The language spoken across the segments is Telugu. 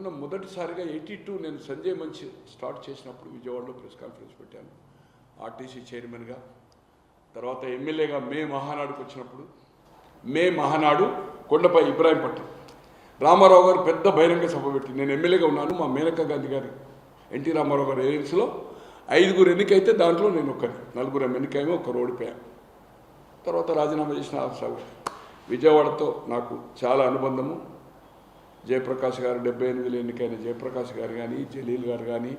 చెప్తున్న మొదటిసారిగా 82 నేను సంజయ్ మంచి స్టార్ట్ చేసినప్పుడు విజయవాడలో ప్రెస్ కాన్ఫరెన్స్ పెట్టాను ఆర్టీసీ చైర్మన్గా. తర్వాత ఎమ్మెల్యేగా మే మహానాడుకు వచ్చినప్పుడు మే మహానాడు కొండపై ఇబ్రాహీంపట్నం రామారావు గారు పెద్ద బహిరంగ సభ పెట్టి నేను ఎమ్మెల్యేగా ఉన్నాను. మా మేనకా గాంధీ గారు ఎన్టీ రామారావు గారు ఏరియన్స్లో 5గురు ఎన్నికైతే దాంట్లో నేను ఒక్కని 4గురు ఎన్నికైమో ఒకరు ఓడిపోయాను. తర్వాత రాజీనామా చేసిన సాగు విజయవాడతో నాకు చాలా అనుబంధము. జయప్రకాష్ గారు 78లో ఎన్నికైన జయప్రకాష్ గారు కానీ జలీల్ గారు కానీ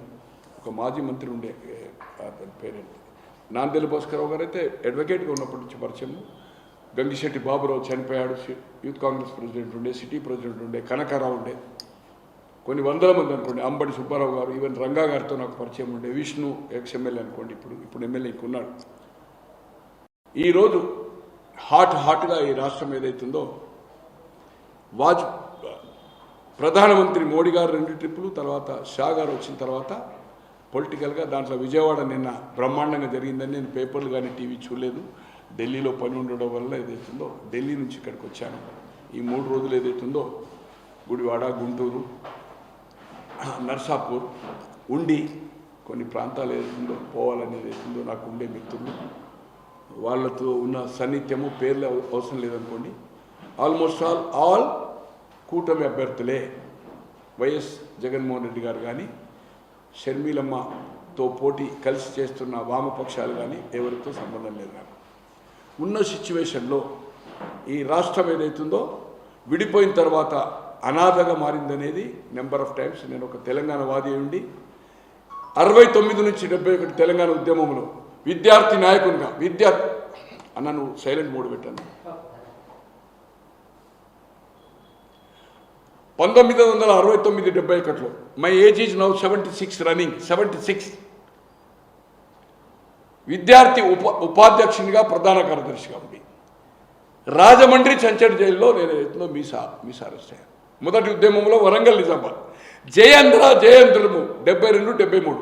ఒక మాజీ మంత్రి ఉండే అతని పేరెంట్ నాందెల్లి భాస్కరరావు గారు అయితే అడ్వకేట్గా ఉన్నప్పటి నుంచి పరిచయం. గంగిశెట్టి బాబురావు చనిపోయాడు, యూత్ కాంగ్రెస్ ప్రెసిడెంట్ ఉండే, సిటీ ప్రెసిడెంట్ ఉండే, కనకారావు ఉండే, కొన్ని వందల మంది అనుకోండి, అంబడి సుబ్బారావు గారు, ఈవెన్ రంగా గారితో నాకు పరిచయం ఉండే, విష్ణు ఎక్స్ఎమ్మెల్యే అనుకోండి, ఇప్పుడు ఎమ్మెల్యే ఇంకున్నాడు. ఈరోజు హాట్గా ఈ రాష్ట్రం ఏదైతుందో ప్రధానమంత్రి మోడీ గారు 2 ట్రిప్పులు, తర్వాత షా గారు వచ్చిన తర్వాత పొలిటికల్గా దాంట్లో విజయవాడ నిన్న బ్రహ్మాండంగా జరిగిందని నేను పేపర్లు కానీ టీవీ చూడలేదు. ఢిల్లీలో పని ఉండడం వల్ల ఏదైతుందో ఢిల్లీ నుంచి ఇక్కడికి వచ్చాను. ఈ 3 రోజులు ఏదైతుందో గుడివాడ, గుంటూరు, నర్సాపూర్, ఉండి కొన్ని ప్రాంతాలు ఏదైతుందో పోవాలని ఏదైతుందో నాకు ఉండే మిత్రులు వాళ్ళతో ఉన్న సన్నిహిత్యము పేర్లు అవసరం లేదనుకోండి. ఆల్మోస్ట్ ఆల్ కూటమి అభ్యర్థులే. వైఎస్ జగన్మోహన్ రెడ్డి గారు కానీ షర్మిలమ్మతో పోటీ కలిసి చేస్తున్న వామపక్షాలు కానీ ఎవరితో సంబంధం లేదు. నాకు ఉన్న సిచ్యువేషన్లో ఈ రాష్ట్రం ఏదైతుందో విడిపోయిన తర్వాత అనాథగా మారిందనేది నెంబర్ ఆఫ్ టైమ్స్ నేను ఒక తెలంగాణ వాది ఉండి 69 నుంచి 71 తెలంగాణ ఉద్యమంలో విద్యార్థి నాయకునిగా అన్న నువ్వు సైలెంట్ మోడ్ పెట్టాను. 1969-71లో my age is now 76 running 76. విద్యార్థి ఉపాధ్యక్షునిగా ప్రధాన కార్యదర్శిగా ఉంది. రాజమండ్రి చంచడ్ జైల్లో నేను ఎత్తులో మీసా అరెస్ట్ అయ్యాను. మొదటి ఉద్యమంలో వరంగల్ నిజామాబాద్ జయేంద్రులు 72-73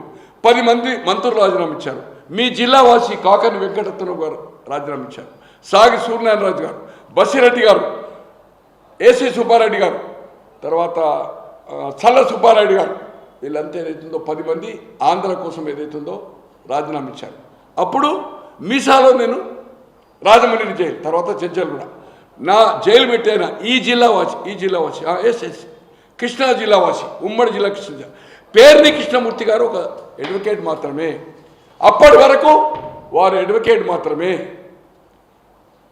10 మంది మంత్రులు రాజీనామా ఇచ్చారు. మీ జిల్లావాసి కాకని వెంకటరత్నం గారు రాజీనామా ఇచ్చారు. సాగి సూర్యనారాయణ గారు, బసిరెడ్డి గారు, ఏసీ సుబ్బారెడ్డి గారు, తర్వాత చల్ల సుబ్బారెడ్డి గారు, వీళ్ళంతా ఏదైతుందో 10 మంది ఆంధ్ర కోసం ఏదైతుందో రాజీనామా ఇచ్చారు. అప్పుడు మీసాలో నేను రాజమండ్రి జైలు, తర్వాత చర్చలు కూడా నా జైలు పెట్టైన ఈ జిల్లావాసి ఎస్ కృష్ణా జిల్లావాసి, ఉమ్మడి జిల్లా కృష్ణా జిల్లా, పేర్ని కృష్ణమూర్తి గారు ఒక అడ్వకేట్ మాత్రమే. అప్పటి వరకు వారు అడ్వకేట్ మాత్రమే.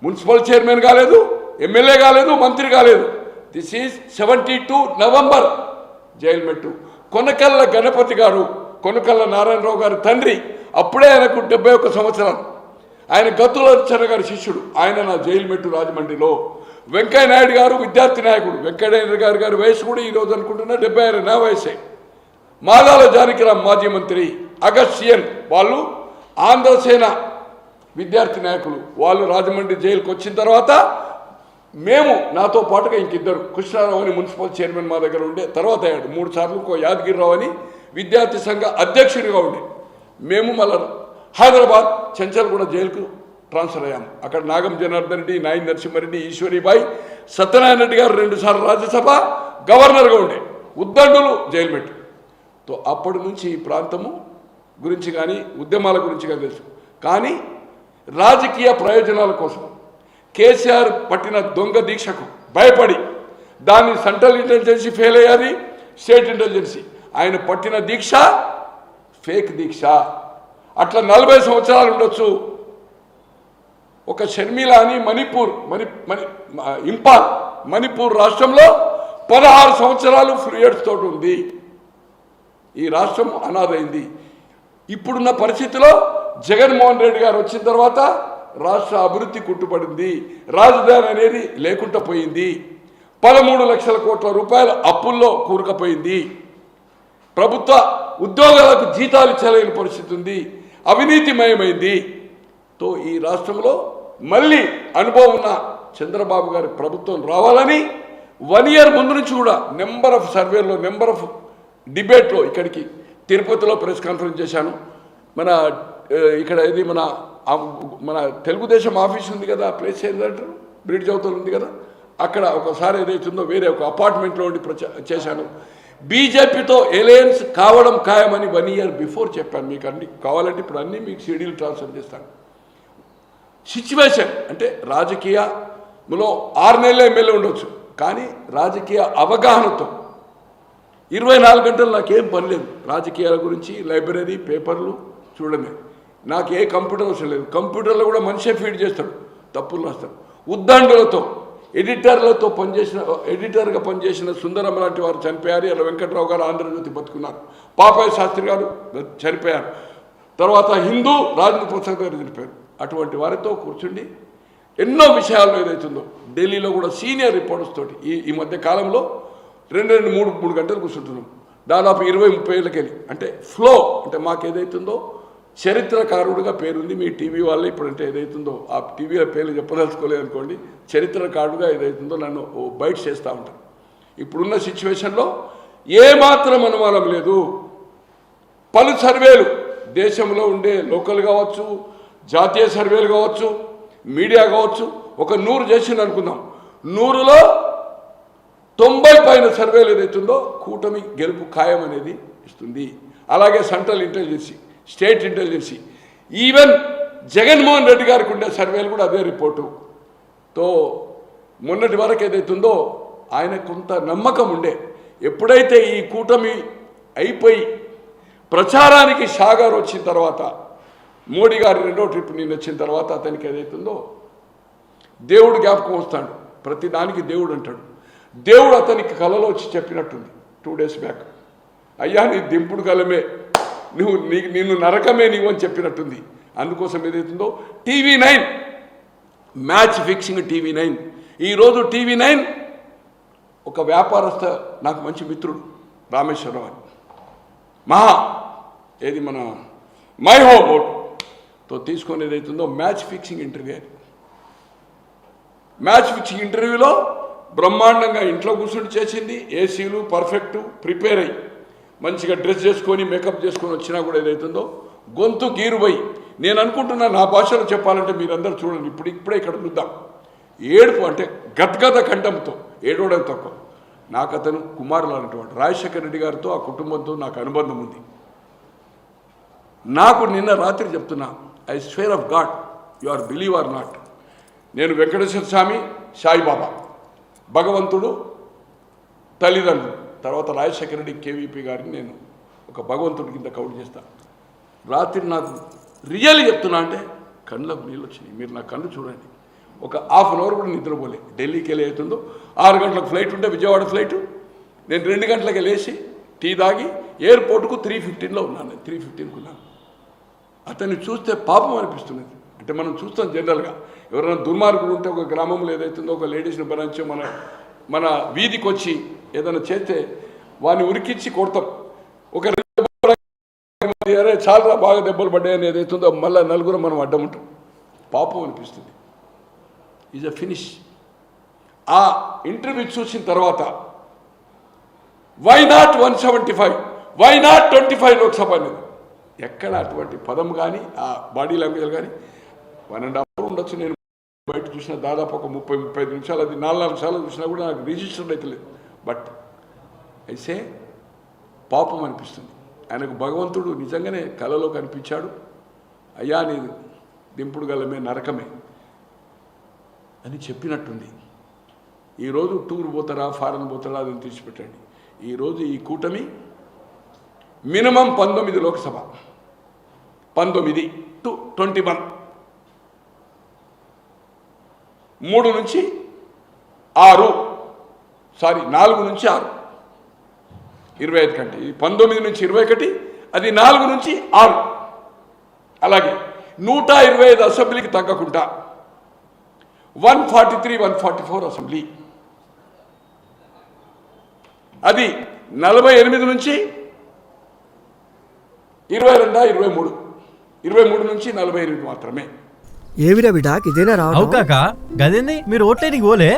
మున్సిపల్ చైర్మన్ కాలేదు, ఎమ్మెల్యే కాలేదు, మంత్రి కాలేదు. దిస్ ఈజ్ 72 నవంబర్ జైలు మెట్టు. కొనకల్ల గణపతి గారు, కొనకల్ల నారాయణరావు గారి తండ్రి, అప్పుడే ఆయనకు 71 సంవత్సరాలు. ఆయన గతులచర గారి శిష్యుడు. ఆయన నా జైలు మెట్టు రాజమండ్రిలో. వెంకయ్య నాయుడు గారు విద్యార్థి నాయకుడు. వెంకయ్య నాయుడు గారి వయసు కూడా ఈరోజు అనుకుంటున్నా 76 నా వయసే. మాదాల జానకిరామ్ మాజీ మంత్రి, అగస్టియన్ వాళ్ళు ఆంధ్రసేన విద్యార్థి నాయకులు. వాళ్ళు రాజమండ్రి జైలుకి వచ్చిన తర్వాత మేము నాతో పాటుగా ఇంకిద్దరు, కృష్ణారావు అని మున్సిపల్ చైర్మన్ మా దగ్గర ఉండే, తర్వాత అయ్యాడు 3 సార్లు, యాదగిరిరావు అని విద్యార్థి సంఘ అధ్యక్షుడిగా ఉండే. మేము మళ్ళీ హైదరాబాద్ చెంచల్గూడ జైలుకు ట్రాన్స్ఫర్ అయ్యాము. అక్కడ నాగం జనార్దన్ రెడ్డి, నాయి నరసింహారెడ్డి, ఈశ్వరీబాయి, సత్యనారాయణ రెడ్డి గారు 2 సార్లు రాజ్యసభ గవర్నర్గా ఉండే. ఉద్దండులు జైలు మెట్టు. తో అప్పటి నుంచి ఈ ప్రాంతము గురించి కానీ ఉద్యమాల గురించి కానీ తెలుసు. కానీ రాజకీయ ప్రయోజనాల కోసం కేసీఆర్ పట్టిన దొంగ దీక్షకు భయపడి దాన్ని సెంట్రల్ ఇంటెలిజెన్సీ ఫెయిల్ అయ్యాది, స్టేట్ ఇంటెలిజెన్సీ. ఆయన పట్టిన దీక్ష ఫేక్ దీక్ష. అట్లా 40 సంవత్సరాలు ఉండొచ్చు. ఒక షర్మిల అని ఇంపాల్ మణిపూర్ రాష్ట్రంలో 16 సంవత్సరాలు ఫ్లూయిడ్స్ తోటి ఉంది. ఈ రాష్ట్రం అనాథైంది. ఇప్పుడున్న పరిస్థితిలో జగన్మోహన్ రెడ్డి గారు వచ్చిన తర్వాత రాష్ట్ర అభివృద్ధి కుంటుపడింది. రాజధాని అనేది లేకుండా పోయింది. 13 లక్షల కోట్ల రూపాయల అప్పుల్లో కూరుకుపోయింది. ప్రభుత్వ ఉద్యోగాలకు జీతాలు ఇచ్చలేని పరిస్థితి ఉంది. అవినీతిమయమైంది. తో ఈ రాష్ట్రంలో మళ్ళీ అనుభవం ఉన్న చంద్రబాబు గారి ప్రభుత్వం రావాలని 1 ఇయర్ ముందు నుంచి కూడా నెంబర్ ఆఫ్ సర్వేలో, నెంబర్ ఆఫ్ డిబేట్లో ఇక్కడికి తిరుపతిలో ప్రెస్ కాన్ఫరెన్స్ చేశాను. ఇక్కడ ఇది మన తెలుగుదేశం ఆఫీస్ ఉంది కదా, ప్లేస్ ఏంటంటారు, బ్రిడ్జ్ అవతల ఉంది కదా, అక్కడ ఒకసారి ఏదైతుందో వేరే ఒక అపార్ట్మెంట్లో ఉండి చేశాను. బీజేపీతో ఎలయన్స్ కావడం ఖాయమని 1 year బిఫోర్ చెప్పాను. మీకు అన్ని కావాలంటే ఇప్పుడు అన్నీ మీకు షెడ్యూల్ ట్రాన్స్ఫర్ చేస్తాను. సిచ్యువేషన్ అంటే రాజకీయంలో 6 నెలల ఎమ్మెల్యే ఉండొచ్చు, కానీ రాజకీయ అవగాహనతో 24 గంటలు నాకేం పని లేదు. రాజకీయాల గురించి లైబ్రరీ పేపర్లు చూడమే, నాకు ఏ కంప్యూటర్ అవసరం లేదు. కంప్యూటర్లో కూడా మనిషే ఫీడ్ చేస్తాడు, తప్పులు రాస్తాడు. ఉద్దండులతో ఎడిటర్గా పనిచేసిన సుందరం లాంటి వారు చనిపోయారు. ఇలా వెంకట్రావు గారు ఆంధ్రజ్యోతి బతుకున్నారు. పాపయ్య శాస్త్రి గారు చనిపోయారు. తర్వాత హిందూ రాజేంద్ర ప్రసాద్ గారు చనిపోయారు. అటువంటి వారితో కూర్చుండి ఎన్నో విషయాల్లో ఏదైతుందో ఢిల్లీలో కూడా సీనియర్ రిపోర్టర్స్ తోటి ఈ మధ్య కాలంలో 2-3 గంటలు కూర్చుంటున్నాం. దాదాపు 20-30 ఏళ్ళకి వెళ్ళి అంటే ఫ్లో అంటే మాకు ఏదైతుందో చరిత్రకారుడిగా పేరుంది. మీ టీవీ వాళ్ళు ఇప్పుడంటే ఏదైతుందో ఆ టీవీల పేర్లు చెప్పదలుచుకోలేదు అనుకోండి, చరిత్రకారుడుగా ఏదైతుందో నన్ను బయట చేస్తూ ఉంటారు. ఇప్పుడున్న సిచ్యువేషన్లో ఏమాత్రం అనుమానం లేదు. పలు సర్వేలు దేశంలో ఉండే లోకల్ కావచ్చు, జాతీయ సర్వేలు కావచ్చు, మీడియా కావచ్చు, ఒక 100 చేసింది అనుకుందాం. 100లో 90 పైన సర్వేలు ఏదైతుందో కూటమి గెలుపు ఖాయం అనేది ఇస్తుంది. అలాగే central intelligence, state intelligence, even Jaganmohan Reddy గారికి ఉండే సర్వేలు కూడా అదే రిపోర్టుతో మొన్నటి వరకు ఏదైతుందో ఆయన కొంత నమ్మకం ఉండే. ఎప్పుడైతే ఈ కూటమి అయిపోయి ప్రచారానికి షాగారు వచ్చిన తర్వాత, మోడీ గారి 2వ ట్రిప్ నేను వచ్చిన తర్వాత అతనికి ఏదైతుందో దేవుడు జ్ఞాపకం వస్తాడు. ప్రతి దానికి దేవుడు అంటాడు. దేవుడు అతనికి కలలో వచ్చి చెప్పినట్టుంది 2 days బ్యాక్, అయ్యా నీ దింపుడు కలమే, నిన్ను నరకమే నీవు అని చెప్పినట్టుంది. అందుకోసం ఏదైతుందో TV9 మ్యాచ్ ఫిక్సింగ్. TV9 ఈరోజు TV9 ఒక వ్యాపారస్థ నాకు మంచి మిత్రుడు రామేశ్వరరావు అని ఏది మన మై హోమ్ బోర్డుతో తీసుకొని ఏదైతుందో match fixing interview. Match fixing ఇంటర్వ్యూలో బ్రహ్మాండంగా ఇంట్లో కూర్చుని చేసింది. ఏసీలు పర్ఫెక్ట్ ప్రిపేర్ అయ్యి మంచిగా డ్రెస్ చేసుకొని మేకప్ చేసుకొని వచ్చినా కూడా ఏదైతుందో గొంతు గీరుపోయి, నేను అనుకుంటున్నా నా భాషలో చెప్పాలంటే మీరందరూ చూడండి, ఇప్పుడే ఇక్కడ చూద్దాం. ఏడుపు అంటే గద్గద కంఠంతో ఏడవడం తక్కువ. నాకు అతను కుమారులు అన్నటువంటి రాజశేఖర రెడ్డి గారితో ఆ కుటుంబంతో నాకు అనుబంధం ఉంది. నాకు నిన్న రాత్రి చెప్తున్నా, I swear of God, you are believe or not, నేను వెంకటేశ్వర స్వామి, సాయిబాబా, భగవంతుడు, తల్లిదండ్రులు, తర్వాత రాజశేఖర రెడ్డి కేవీపీ గారిని నేను ఒక భగవంతుడి కింద కౌంట్ చేస్తాను. రాత్రి నాకు రియల్లీ చెప్తున్నా అంటే కళ్ళకు నీళ్ళు వచ్చినాయి. మీరు నా కళ్ళు చూడండి. ఒక ½ an hour కూడా నిద్రపోలే. ఢిల్లీకి వెళ్ళి అవుతుందో 6 గంటలకు ఫ్లైట్ ఉంటే విజయవాడ ఫ్లైటు, నేను 2 గంటలకు వెళ్ళేసి టీ తాగి ఎయిర్పోర్ట్కు 3:15లో ఉన్నాను. 3:15కు ఉన్నాను. అతన్ని చూస్తే పాపం అనిపిస్తున్నది. అంటే మనం చూస్తాం జనరల్గా, ఎవరైనా దుర్మార్గుడు ఉంటే ఒక గ్రామంలో ఏదైతుందో ఒక లేడీస్ని బరించి మన వీధికి వచ్చి ఏదైనా చేస్తే వాడిని ఉరికిచ్చి కొడతాం. ఒక అరే చాలా బాగా దెబ్బలు పడ్డాయని ఏదైతుందో మళ్ళీ నలుగురు మనం అడ్డం ఉంటాం. పాపం అనిపిస్తుంది. Is a finish. ఆ ఇంటర్వ్యూ చూసిన తర్వాత why not 175, why not 25 Lok Sabha అనేది ఎక్కడ అటువంటి పదం కానీ ఆ బాడీ లాంగ్వేజ్ కానీ 1.5 hour ఉండొచ్చు. నేను బయట చూసిన దాదాపు ఒక 30-35 నిమిషాలు, అది 4 సార్లు చూసినా కూడా నాకు రిజిస్టర్డ్ అయితే లేదు. బట్ అయితే పాపం అనిపిస్తుంది. ఆయనకు భగవంతుడు నిజంగానే కలలో కనిపించాడు. అయ్యా నీ దింపుడు గలమే నరకమే అని చెప్పినట్టుంది. ఈరోజు టూర్ పోతారా ఫారెన్ పోతారా అని తీసిపెట్టండి. ఈరోజు ఈ కూటమి మినిమం 19 లోక్సభ, 19 to 21, 3 నుంచి 6, 4 నుంచి 6, 25 కంటే ఇది 19 నుంచి 21, అది 4 నుంచి 6. అలాగే 125 అసెంబ్లీకి తగ్గకుండా 143, 144 అసెంబ్లీ, అది 48 నుంచి 22, 23 నుంచి 48 మాత్రమే. ఏవిరా బిడ్డ ఇదేనా రావు కాక గదేంది మీరు ఓట్లేనికి పోలే?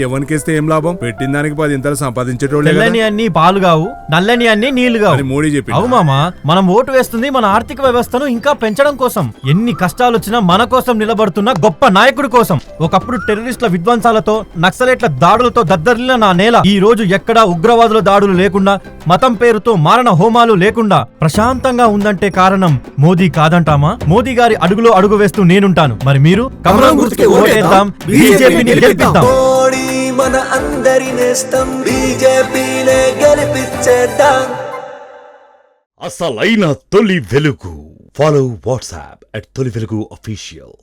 ఎవరికేస్తే ఏం లాభం? పెట్టిన దానికి 10 ఇంతలు సంపాదించేటోళ్ళే కదా. తెల్లని అన్ని పాలు కావు, నల్లని అన్ని నీళ్లు కావు. అని మోడీ చెప్పిండా? అవు మామా, మనం ఓటు వేస్తుంది మన ఆర్థిక వ్యవస్థను ఇంకా పెంచడం కోసం. ఎన్ని కష్టాలు వచ్చినా మన కోసం నిలబడుతున్న గొప్ప నాయకుడి కోసం. ఒకప్పుడు టెర్రరిస్టుల విధ్వంసాలతో, నక్సలైట్ల దాడులతో దద్దరిల్లిన నా నేల ఈ రోజు ఎక్కడా ఉగ్రవాదుల దాడులు లేకుండా, మతం పేరుతో మారణ హోమాలు లేకుండా ప్రశాంతంగా ఉందంటే కారణం మోదీ కాదంటామా? మోదీ గారి అడుగులో అడుగు వేస్తూ నేనుంటాను. మరి మీరు? కమలం గుర్తుకి ఓటేద్దాం, బీజేపీని గెలిపిద్దాం. మోడీ మన అందరి నేస్తం, బీజేపీనే గెలిపించేద్దాం. అసలైన తొలి వెలుగు. ఫాలో వాట్సాప్ @తొలి వెలుగు official.